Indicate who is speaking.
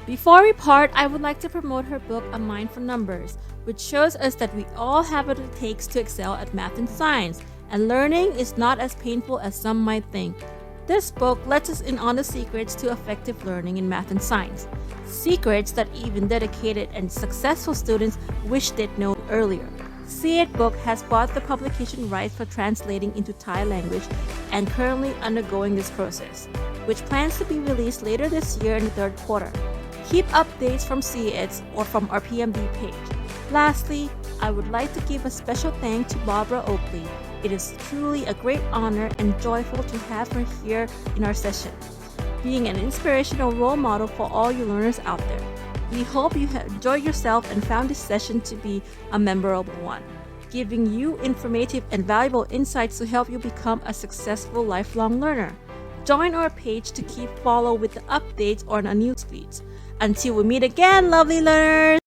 Speaker 1: Before we part, I would like to promote her book, A Mind for Numbers, which shows us that we all have what it takes to excel at math and science, and learning is not as painful as some might think. This book lets us in on the secrets to effective learning in math and science, secrets that even dedicated and successful students wish they'd known earlier. See It Book has bought the publication rights for translating into Thai language and currently undergoing this process, which plans to be released later this year in the third quarter. Keep updates from See It or from our PMD page. Lastly, I would like to give a special thanks to Barbara Oakley. It is truly a great honor and joyful to have her here in our session, being an inspirational role model for all you learners out there. We hope you have enjoyed yourself and found this session to be a memorable one, giving you informative and valuable insights to help you become a successful lifelong learner. Join our page to keep follow with the updates on our news feeds. Until we meet again, lovely learners!